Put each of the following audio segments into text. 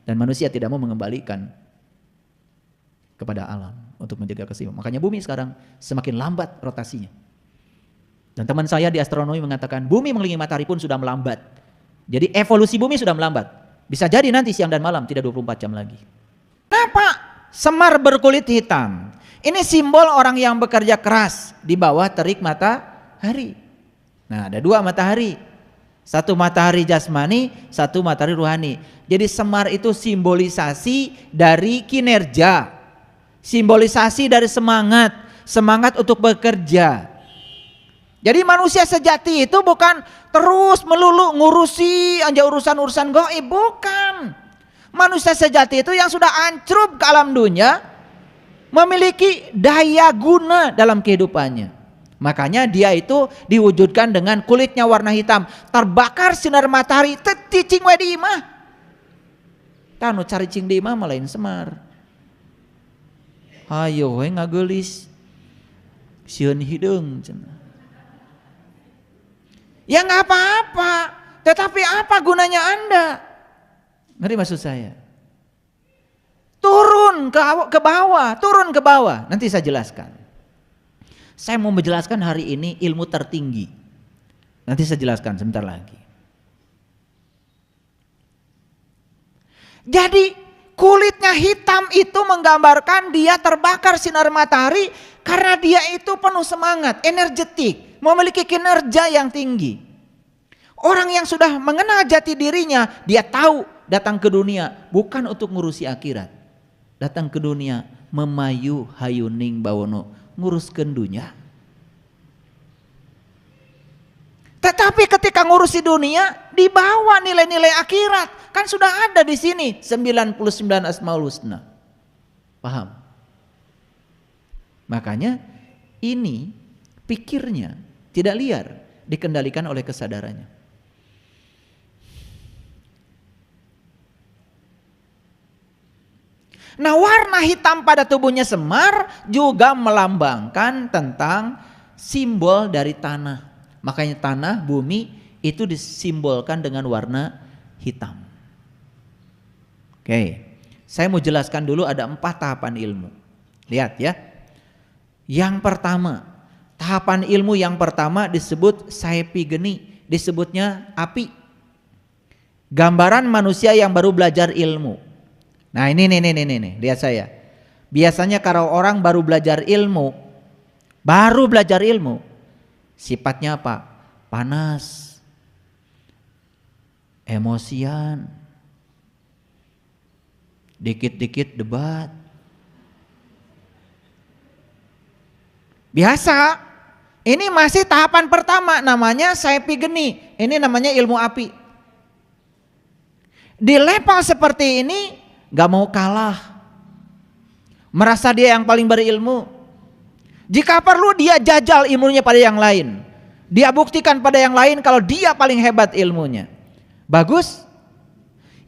Dan manusia tidak mau mengembalikan kepada alam untuk menjaga keseimbangan. Makanya bumi sekarang semakin lambat rotasinya. Dan teman saya di astronomi mengatakan bumi mengelilingi matahari pun sudah melambat. Jadi evolusi bumi sudah melambat. Bisa jadi nanti siang dan malam tidak 24 jam lagi. Kenapa Semar berkulit hitam? Ini simbol orang yang bekerja keras di bawah terik matahari. Nah, ada dua matahari. Satu matahari jasmani, satu matahari ruhani. Jadi Semar itu simbolisasi dari kinerja. Simbolisasi dari semangat. Semangat untuk bekerja. Jadi manusia sejati itu bukan terus melulu ngurusi aja urusan-urusan gaib, bukan. Manusia sejati itu yang sudah ancrup ke alam dunia, memiliki daya guna dalam kehidupannya. Makanya dia itu diwujudkan dengan kulitnya warna hitam, terbakar sinar matahari, cicing we di imah. Tanu cari cing di imah lain Semar. Hayo we ngagelis. Sieun hideung cenah. Ya nggak apa-apa, tetapi apa gunanya Anda? Ngerti maksud saya? Turun ke bawah, turun ke bawah. Nanti saya jelaskan. Saya mau menjelaskan hari ini ilmu tertinggi. Nanti saya jelaskan sebentar lagi. Jadi kulitnya hitam itu menggambarkan dia terbakar sinar matahari karena dia itu penuh semangat, energetik. Memiliki kinerja yang tinggi. Orang yang sudah mengenal jati dirinya, dia tahu datang ke dunia bukan untuk ngurusi akhirat. Datang ke dunia memayu hayuning bawono, nguruskeun dunia. Tetapi ketika ngurusi dunia, dibawa nilai-nilai akhirat. Kan sudah ada di sini 99 Asmaul Husna. Paham? Makanya ini pikirnya tidak liar, dikendalikan oleh kesadarannya. Nah, warna hitam pada tubuhnya Semar juga melambangkan tentang simbol dari tanah. Makanya tanah, bumi itu disimbolkan dengan warna hitam. Oke, saya mau jelaskan dulu ada 4 tahapan ilmu. Lihat ya. Yang pertama, tahapan ilmu yang pertama disebut saepi geni, disebutnya api. Gambaran manusia yang baru belajar ilmu. Nah ini, lihat saya. Biasanya kalau orang baru belajar ilmu, sifatnya apa? Panas, emosian, dikit-dikit debat. Biasa. Ini masih tahapan pertama, namanya saepi geni. Ini namanya ilmu api. Di level seperti ini gak mau kalah, merasa dia yang paling berilmu. Jika perlu dia jajal ilmunya pada yang lain. Dia buktikan pada yang lain kalau dia paling hebat ilmunya. Bagus?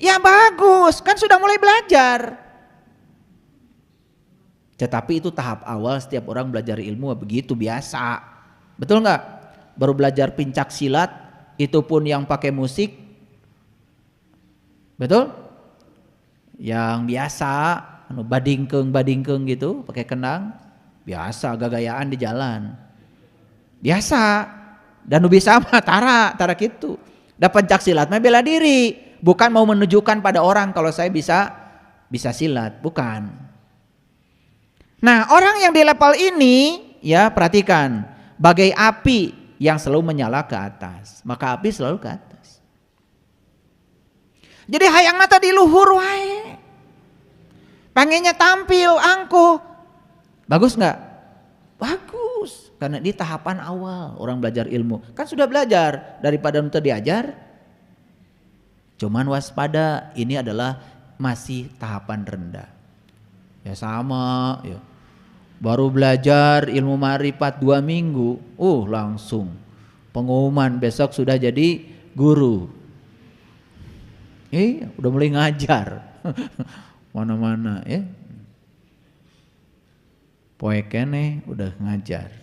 Ya bagus, kan sudah mulai belajar. Tetapi itu tahap awal setiap orang belajar ilmu begitu biasa. Betul nggak? Baru belajar pencak silat, itu pun yang pakai musik. Betul? Yang biasa, badingkeng gitu, pakai kendang. Biasa, gagayaan di jalan. Biasa. Dan bisa mah tara gitu. Dapat pencak silat mah bela diri. Bukan mau menunjukkan pada orang kalau saya bisa silat, bukan. Nah, orang yang di level ini ya perhatikan, bagai api yang selalu menyala ke atas, maka api selalu ke atas. Jadi hayang mata di luhur wae. Pengennya tampil angkuh. Bagus enggak? Bagus. Karena di tahapan awal orang belajar ilmu. Kan sudah belajar daripada untuk diajar. Cuman waspada, ini adalah masih tahapan rendah. Ya sama ya. Baru belajar ilmu ma'rifat 2 minggu, langsung pengumuman besok sudah jadi guru. Udah mulai ngajar. Mana-mana ya. Poe keneh udah ngajar.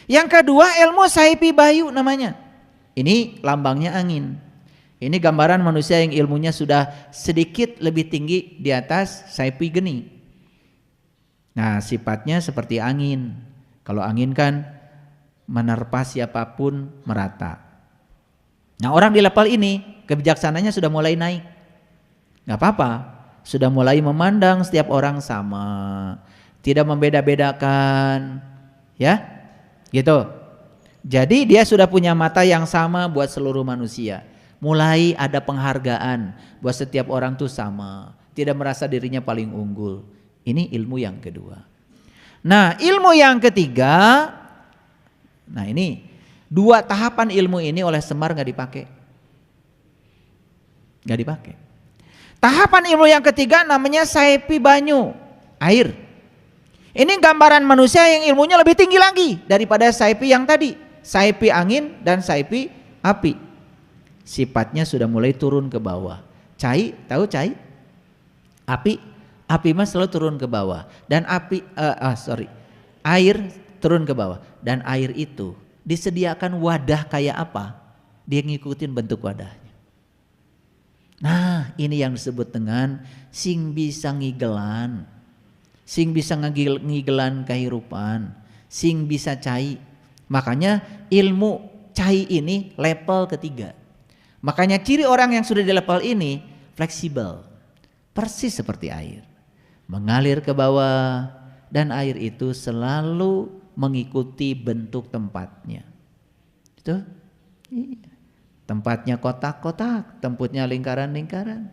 Yang kedua ilmu saepi bayu namanya. Ini lambangnya angin. Ini gambaran manusia yang ilmunya sudah sedikit lebih tinggi di atas Saipy geni. Nah, sifatnya seperti angin. Kalau angin kan menerpa siapapun merata. Nah, orang di level ini kebijaksanaannya sudah mulai naik. Gak apa-apa, sudah mulai memandang setiap orang sama, tidak membeda-bedakan, ya, gitu. Jadi dia sudah punya mata yang sama buat seluruh manusia. Mulai ada penghargaan buat setiap orang tuh sama, tidak merasa dirinya paling unggul. Ini ilmu yang kedua. Nah, ilmu yang ketiga, nah ini dua tahapan ilmu ini oleh Semar nggak dipakai, nggak dipakai. Tahapan ilmu yang ketiga namanya Saipy banyu, air. Ini gambaran manusia yang ilmunya lebih tinggi lagi daripada Saipy yang tadi, Saipy angin dan Saipy api. Sifatnya sudah mulai turun ke bawah. Cai, tahu cai? Api mas selalu turun ke bawah. Dan air turun ke bawah. Dan air itu disediakan wadah kayak apa? Dia ngikutin bentuk wadahnya. Nah, ini yang disebut dengan sing bisa ngigelan. Sing bisa ngigelan kehidupan. Sing bisa cai. Makanya ilmu cai ini level ketiga. Makanya ciri orang yang sudah di level ini fleksibel, persis seperti air, mengalir ke bawah dan air itu selalu mengikuti bentuk tempatnya. Itu tempatnya kotak-kotak, tempatnya lingkaran-lingkaran,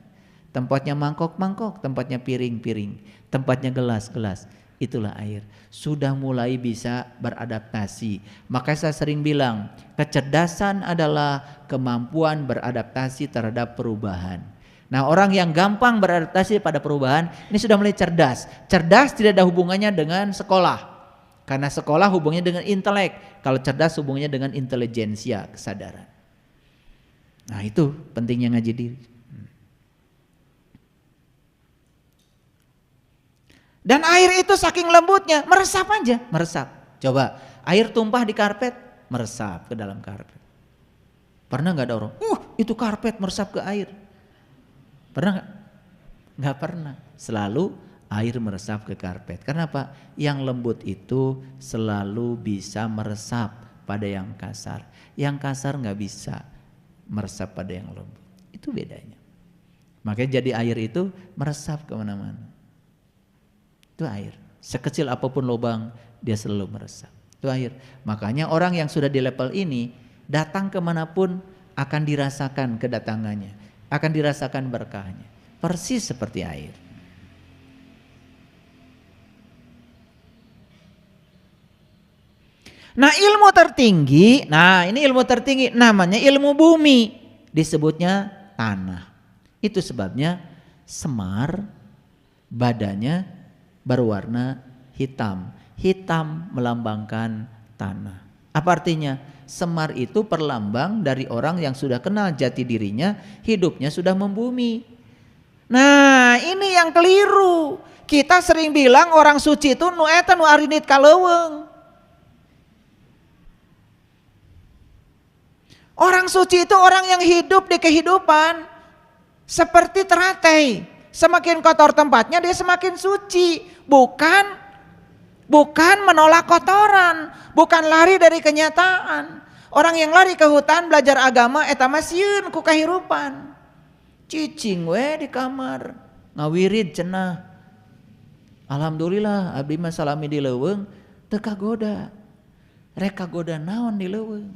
tempatnya mangkok-mangkok, tempatnya piring-piring, tempatnya gelas-gelas. Itulah air, sudah mulai bisa beradaptasi. Maka saya sering bilang, kecerdasan adalah kemampuan beradaptasi terhadap perubahan. Nah, orang yang gampang beradaptasi pada perubahan ini sudah mulai cerdas. Cerdas tidak ada hubungannya dengan sekolah, karena sekolah hubungannya dengan intelek. Kalau cerdas hubungannya dengan intelijensia, kesadaran. Nah, itu pentingnya ngaji diri. Dan air itu saking lembutnya, meresap aja, meresap. Coba, air tumpah di karpet, meresap ke dalam karpet. Pernah gak ada orang, itu karpet meresap ke air? Pernah gak? Gak pernah. Selalu air meresap ke karpet. Kenapa? Yang lembut itu selalu bisa meresap pada yang kasar. Yang kasar gak bisa meresap pada yang lembut. Itu bedanya. Makanya jadi air itu meresap kemana-mana. Itu air. Sekecil apapun lubang dia selalu meresap. Itu air. Makanya orang yang sudah di level ini datang kemanapun akan dirasakan kedatangannya, akan dirasakan berkahnya. Persis seperti air. Nah, ilmu tertinggi, ini ilmu tertinggi namanya ilmu bumi, disebutnya tanah. Itu sebabnya Semar badannya berwarna hitam. Hitam melambangkan tanah. Apa artinya? Semar itu perlambang dari orang yang sudah kenal jati dirinya, hidupnya sudah membumi. Nah, ini yang keliru. Kita sering bilang orang suci itu nu eta nu arinit kaleuweung. Orang suci itu orang yang hidup di kehidupan seperti teratai. Semakin kotor tempatnya dia semakin suci. Bukan menolak kotoran, bukan lari dari kenyataan. Orang yang lari ke hutan belajar agama eta mah sieun ku kahirupan. Cicing we di kamar, ngawirid cenah. Alhamdulillah abdi mah salami di leuweung teu kagoda. Rek kagoda naon di leuweung.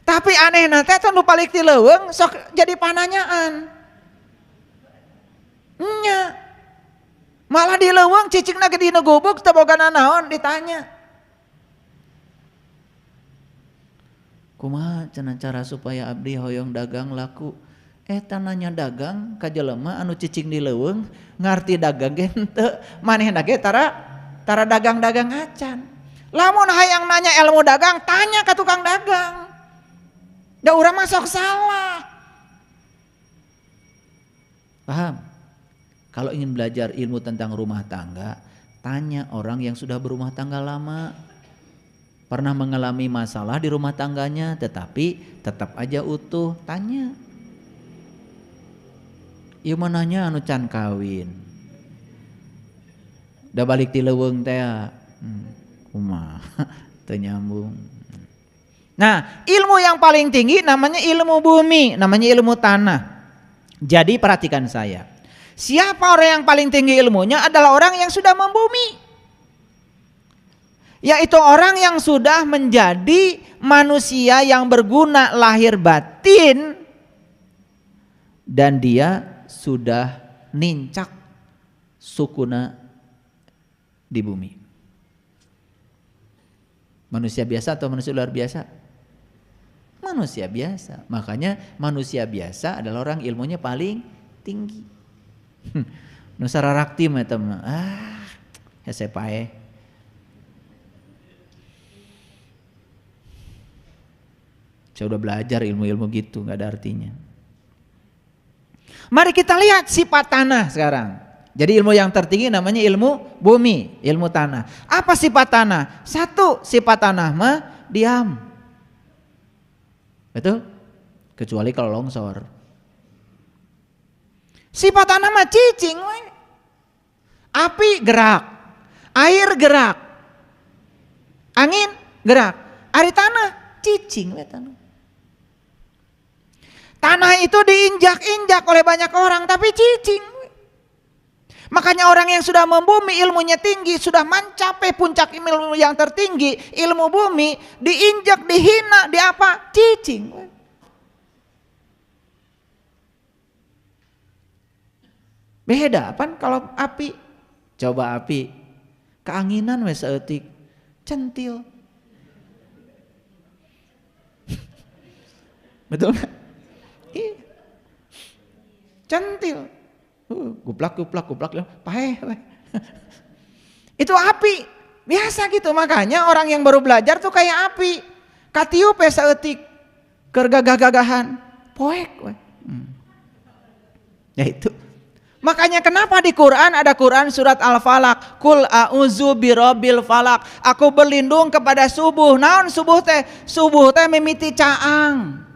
Tapi anehna teh nu balik ti leuweung sok jadi pananyaan. Nya. Malah di leuweung cicingna ge dina gubuk teu bogana naon ditanya. Kumaha cenah cara supaya abdi hoyong dagang laku? Eta nanya dagang ka jelema anu cicing di leuweung ngarti dagang ge henteu, manehna ge tara dagang-dagang acan. Lamun hayang nanya ilmu dagang tanya ka tukang dagang. Da urang mah sok salah. Paham? Kalau ingin belajar ilmu tentang rumah tangga, tanya orang yang sudah berumah tangga lama. Pernah mengalami masalah di rumah tangganya tetapi tetap aja utuh, tanya. Ieu mananya anu can kawin. Da balik ti leuweung teh kumaha teu nyambung. Nah, ilmu yang paling tinggi namanya ilmu bumi, namanya ilmu tanah. Jadi perhatikan saya. Siapa orang yang paling tinggi ilmunya adalah orang yang sudah membumi. Yaitu orang yang sudah menjadi manusia yang berguna lahir batin. Dan dia sudah nincak sukuna di bumi. Manusia biasa atau manusia luar biasa? Manusia biasa. Makanya manusia biasa adalah orang ilmunya paling tinggi. Nusara rakti mah eta mah. Hese pae. Saya udah belajar ilmu-ilmu gitu, nggak ada artinya. Mari kita lihat sifat tanah sekarang. Jadi ilmu yang tertinggi namanya ilmu bumi, ilmu tanah. Apa sifat tanah? Satu, sifat tanah mah diam. Betul? Kecuali kalau longsor. Sifat tanah mah cicing we. Api gerak, air gerak, angin gerak. Ari tanah cicing we tanah. Tanah itu diinjak-injak oleh banyak orang tapi cicing we. Makanya orang yang sudah membumi ilmunya tinggi, sudah mencapai puncak ilmu yang tertinggi, ilmu bumi, diinjak, dihina, di apa? Cicing. Beda kan kalau api. Coba api, keanginan we saeutik, centil. Betul nggak? Iya. Centil. Guplak, pahe. Itu api, biasa gitu. Makanya orang yang baru belajar tuh kayak api. Katiup saeutik, keur gagah-gagahan, poek we. Ya itu. Makanya kenapa di Quran ada Quran surat Al-Falaq, Qul a'udzu birabbil falaq. Aku berlindung kepada subuh. Naon subuh teh? Subuh teh mimiti caang.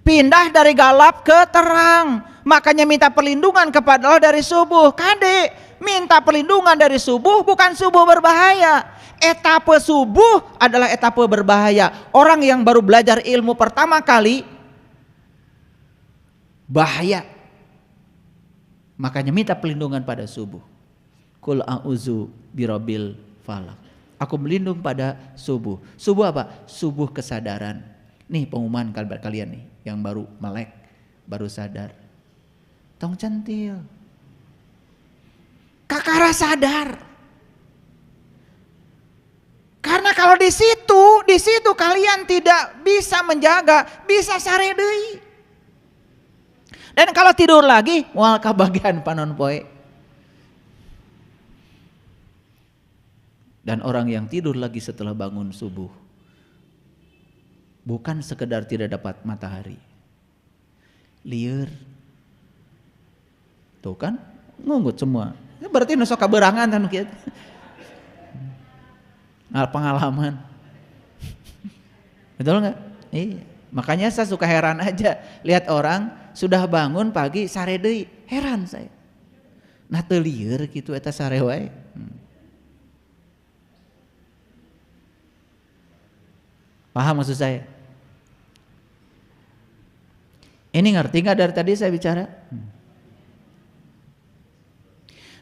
Pindah dari galap ke terang. Makanya minta perlindungan kepada Allah dari subuh. Kade, minta perlindungan dari subuh bukan subuh berbahaya. Etape subuh adalah etape berbahaya. Orang yang baru belajar ilmu pertama kali bahaya. Makanya minta perlindungan pada subuh. Qul a'udzu birabbil falaq. Aku berlindung pada subuh. Subuh apa? Subuh kesadaran. Nih pengumuman kalian nih yang baru melek, baru sadar. Tong centil. Kakara sadar. Karena kalau di situ kalian tidak bisa menjaga, bisa sare deui. Dan kalau tidur lagi, moal ka bagian panon poe. Dan orang yang tidur lagi setelah bangun subuh, bukan sekedar tidak dapat matahari, lieur. Tuh kan, ngungut semua. Itu berarti nusok kaberangan kan kieu. Nah, pengalaman. Betul enggak? Iya. Makanya saya suka heran aja lihat orang sudah bangun pagi sare deui, heran saya. Nah teu lieur kitu eta sare wae. Paham maksud saya? Ini ngerti enggak dari tadi saya bicara?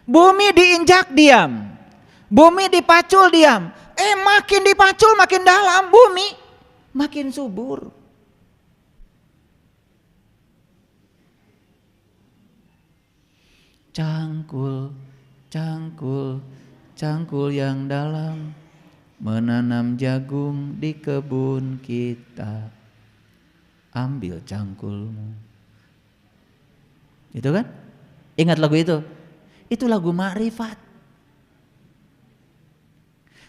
Bumi diinjak diam, bumi dipacul diam. Makin dipacul makin dalam bumi, makin subur. Cangkul, cangkul, cangkul yang dalam, menanam jagung di kebun kita. Ambil cangkulmu. Itu kan? Ingat lagu itu? Itu lagu Ma'rifat.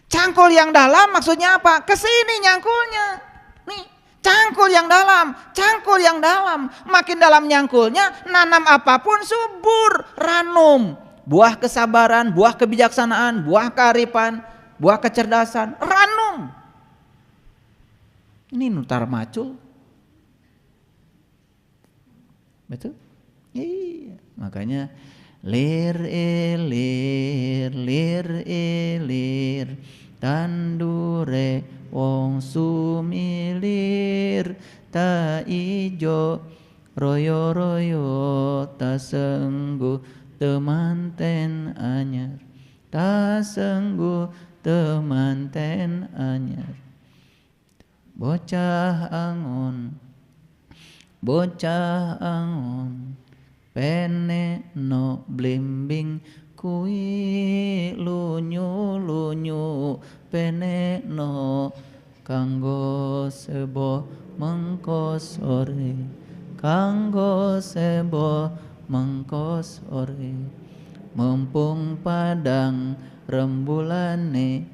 Cangkul yang dalam maksudnya apa? Kesini nyangkulnya. Nih, cangkul yang dalam, cangkul yang dalam. Makin dalam nyangkulnya, nanam apapun subur, ranum. Buah kesabaran, buah kebijaksanaan, buah kearifan, buah kecerdasan, ranum. Ini nutar macul. Betul? Iya. Makanya lir ilir tandure wong sumilir ta ijo royo ta sengguh temanten anyar ta sengguh temanten anyar bocah angon pene no blimbing kui lunyu pene no kanggo sebo mengko sore mumpung padang rembulane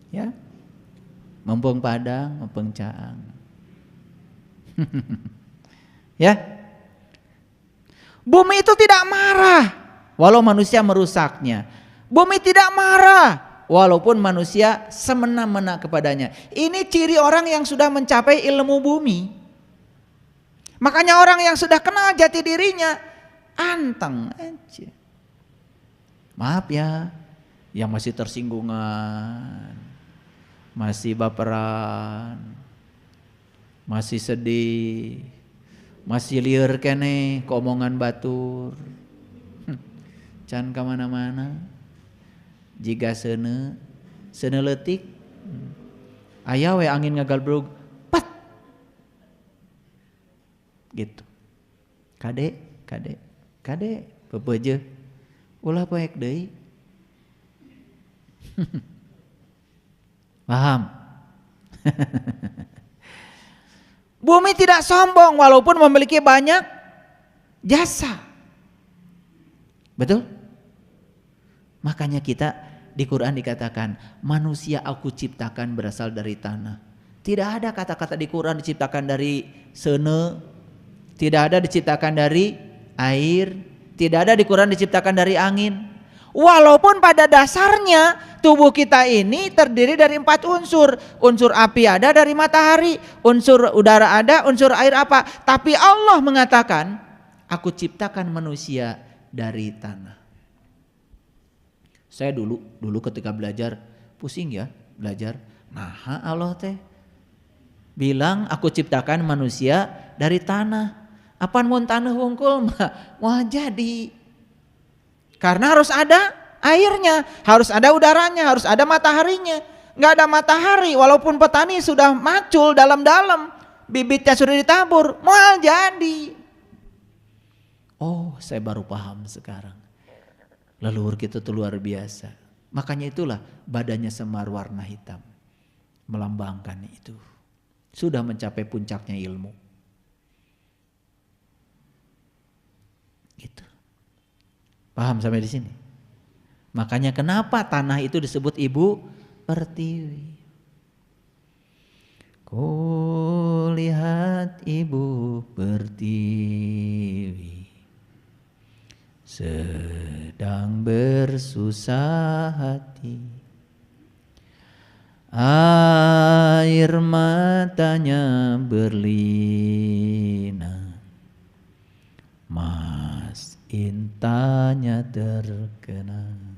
ya mumpung padang mumpung caang ya. Bumi itu tidak marah walau manusia merusaknya. Bumi tidak marah walaupun manusia semena-mena kepadanya. Ini ciri orang yang sudah mencapai ilmu bumi. Makanya orang yang sudah kenal jati dirinya anteng aja. Maaf ya, yang masih tersinggungan, masih baperan, masih sedih, masih liar kene keomongan batur, can kemana-mana, jika sene letik, aya we angin ngagalbrug, pat, gitu, kade, pepeje, ulah poek deui, paham? Bumi tidak sombong walaupun memiliki banyak jasa. Betul? Makanya kita di Quran dikatakan manusia aku ciptakan berasal dari tanah. Tidak ada kata-kata di Quran diciptakan dari sene, tidak ada diciptakan dari air, tidak ada di Quran diciptakan dari angin. Walaupun pada dasarnya tubuh kita ini terdiri dari 4 unsur. Unsur api ada dari matahari, unsur udara ada, unsur air apa. Tapi Allah mengatakan, aku ciptakan manusia dari tanah. Saya dulu ketika belajar, pusing ya belajar. Nah Allah teh bilang aku ciptakan manusia dari tanah. Apaan mun tanah wungkul mah jadi. Karena harus ada airnya, harus ada udaranya, harus ada mataharinya. Nggak ada matahari, walaupun petani sudah macul dalam-dalam, bibitnya sudah ditabur, mual jadi. Oh, saya baru paham sekarang. Leluhur kita itu luar biasa. Makanya itulah badannya semar warna hitam, melambangkan itu. Sudah mencapai puncaknya ilmu. Gitu. Paham sampai di sini? Makanya kenapa tanah itu disebut ibu pertiwi? Ku lihat ibu pertiwi sedang bersusah hati, air matanya berlinang, mas intanya terkenang.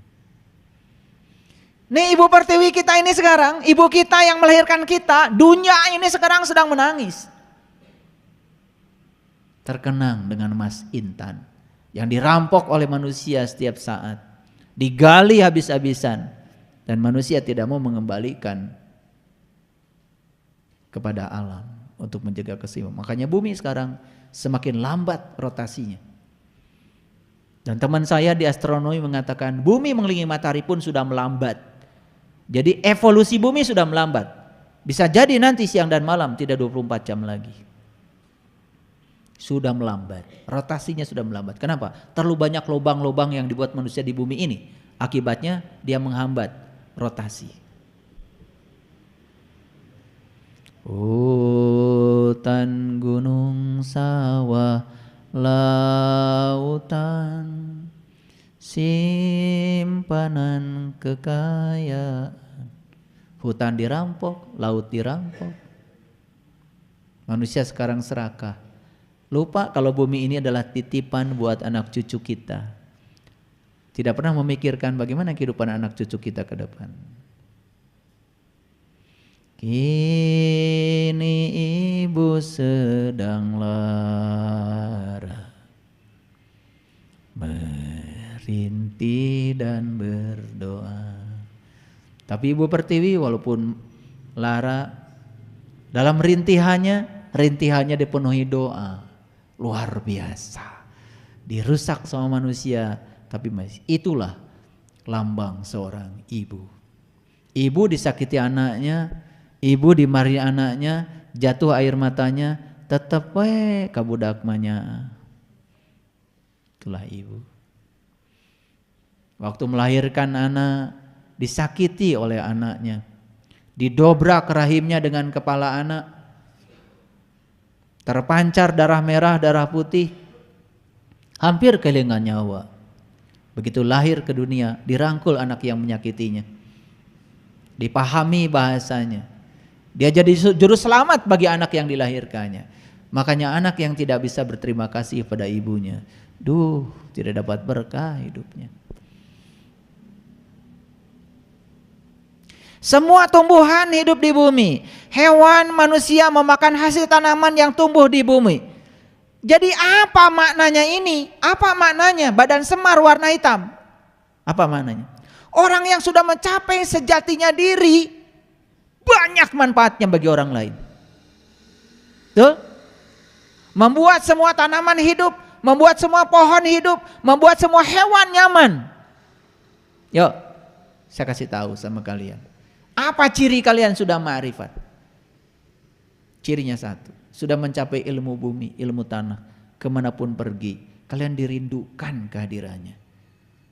Nih ibu pertiwi kita ini sekarang, ibu kita yang melahirkan kita, dunia ini sekarang sedang menangis. Terkenang dengan Mas Intan yang dirampok oleh manusia setiap saat, digali habis-habisan, dan manusia tidak mau mengembalikan kepada alam untuk menjaga keseimbangan. Makanya bumi sekarang semakin lambat rotasinya. Dan teman saya di astronomi mengatakan bumi mengelilingi matahari pun sudah melambat. Jadi evolusi bumi sudah melambat. Bisa jadi nanti siang dan malam tidak 24 jam lagi. Sudah melambat. Rotasinya sudah melambat. Kenapa? Terlalu banyak lubang-lubang yang dibuat manusia di bumi ini. Akibatnya dia menghambat rotasi. Hutan, gunung, sawah, lautan, simpanan kekayaan, Hutan dirampok, laut dirampok. Manusia sekarang serakah. Lupa kalau bumi ini adalah titipan buat anak cucu kita. Tidak pernah memikirkan bagaimana kehidupan anak cucu kita ke depan. Kini ibu sedang lara, merintih dan berdoa. Tapi Ibu Pertiwi walaupun lara, dalam rintihannya dipenuhi doa. Luar biasa. Dirusak sama manusia, tapi masih itulah lambang seorang ibu. Ibu disakiti anaknya, ibu dimarahi anaknya, jatuh air matanya, tetap kabudak manya. Itulah ibu. Waktu melahirkan anak, disakiti oleh anaknya, didobrak rahimnya dengan kepala anak, terpancar darah merah, darah putih, hampir kehilangan nyawa. Begitu lahir ke dunia, dirangkul anak yang menyakitinya, dipahami bahasanya, dia jadi juru selamat bagi anak yang dilahirkannya. Makanya anak yang tidak bisa berterima kasih pada ibunya, tidak dapat berkah hidupnya. Semua tumbuhan hidup di bumi, hewan, manusia memakan hasil tanaman yang tumbuh di bumi. Jadi apa maknanya ini? Apa maknanya badan semar warna hitam? Apa maknanya? Orang yang sudah mencapai sejatinya diri, banyak manfaatnya bagi orang lain. Tuh? Membuat semua tanaman hidup, membuat semua pohon hidup, membuat semua hewan nyaman. Yuk, saya kasih tahu sama kalian. Apa ciri kalian sudah ma'rifat? Cirinya satu, sudah mencapai ilmu bumi, ilmu tanah. Kemanapun pergi, kalian dirindukan kehadirannya.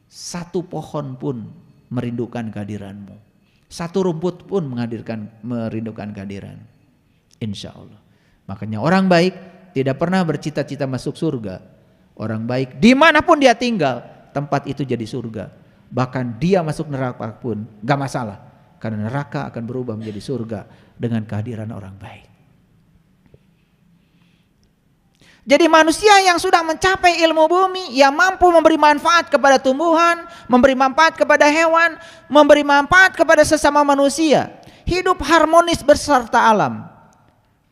Satu pohon pun merindukan kehadiranmu. Satu rumput pun merindukan kehadiran. Insya Allah. Makanya orang baik tidak pernah bercita-cita masuk surga. Orang baik dimanapun dia tinggal, tempat itu jadi surga. Bahkan dia masuk neraka pun gak masalah. Karena neraka akan berubah menjadi surga dengan kehadiran orang baik. Jadi manusia yang sudah mencapai ilmu bumi, yang mampu memberi manfaat kepada tumbuhan, memberi manfaat kepada hewan, memberi manfaat kepada sesama manusia, hidup harmonis beserta alam.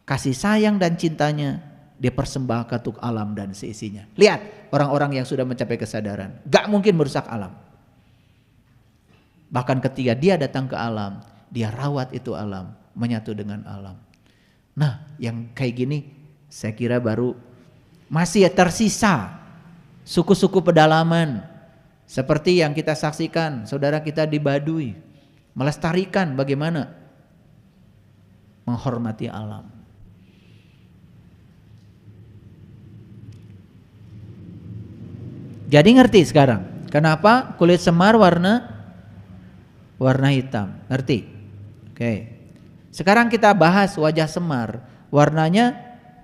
Kasih sayang dan cintanya dipersembahkan untuk alam dan seisinya. Lihat orang-orang yang sudah mencapai kesadaran, gak mungkin merusak alam. Bahkan ketika dia datang ke alam, dia rawat itu alam, menyatu dengan alam. Nah, yang kayak gini saya kira baru masih tersisa suku-suku pedalaman seperti yang kita saksikan saudara kita di Baduy, melestarikan bagaimana menghormati alam. Jadi ngerti sekarang kenapa kulit semar warna hitam, ngerti? Oke. Sekarang kita bahas wajah semar, warnanya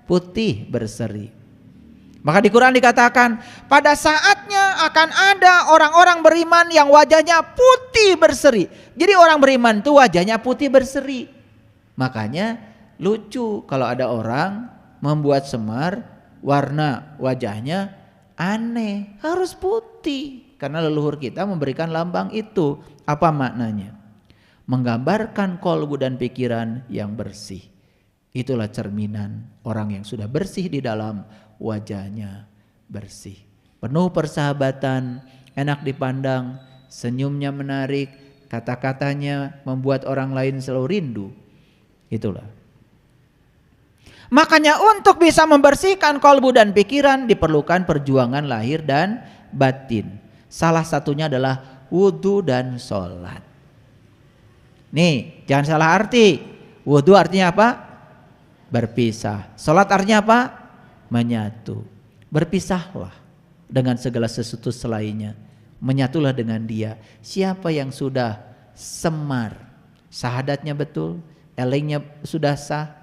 putih berseri. Maka di Quran dikatakan, pada saatnya akan ada orang-orang beriman yang wajahnya putih berseri. Jadi orang beriman itu wajahnya putih berseri. Makanya lucu kalau ada orang membuat semar, warna wajahnya aneh, harus putih. Karena leluhur kita memberikan lambang itu. Apa maknanya? Menggambarkan kolbu dan pikiran yang bersih. Itulah cerminan orang yang sudah bersih di dalam, wajahnya bersih. Penuh persahabatan, enak dipandang, senyumnya menarik, kata-katanya membuat orang lain selalu rindu. Itulah. Makanya untuk bisa membersihkan kolbu dan pikiran diperlukan perjuangan lahir dan batin. Salah satunya adalah wudu dan sholat. Nih, jangan salah arti. Wudu artinya apa? Berpisah. Sholat artinya apa? Menyatu. Berpisahlah dengan segala sesuatu selainnya. Menyatulah dengan dia. Siapa yang sudah semar, syahadatnya betul, elengnya sudah sah,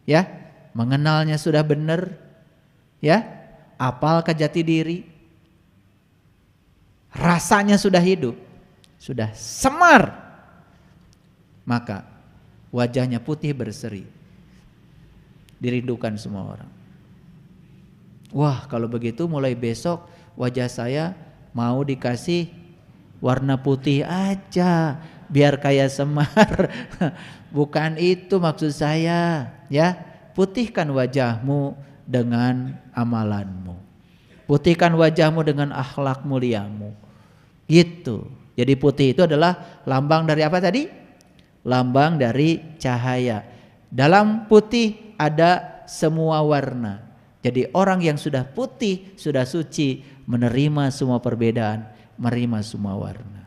ya, mengenalnya sudah benar, ya, apal ke jati diri, rasanya sudah hidup, sudah semar, maka wajahnya putih berseri, dirindukan semua orang. Wah, kalau begitu mulai besok wajah saya mau dikasih warna putih aja, biar kayak Semar. Bukan itu maksud saya, ya. Putihkan wajahmu dengan amalanmu. Putihkan wajahmu dengan akhlak muliamu. Gitu. Jadi putih itu adalah lambang dari apa tadi? Lambang dari cahaya. Dalam putih ada semua warna. Jadi orang yang sudah putih, sudah suci, menerima semua perbedaan, menerima semua warna.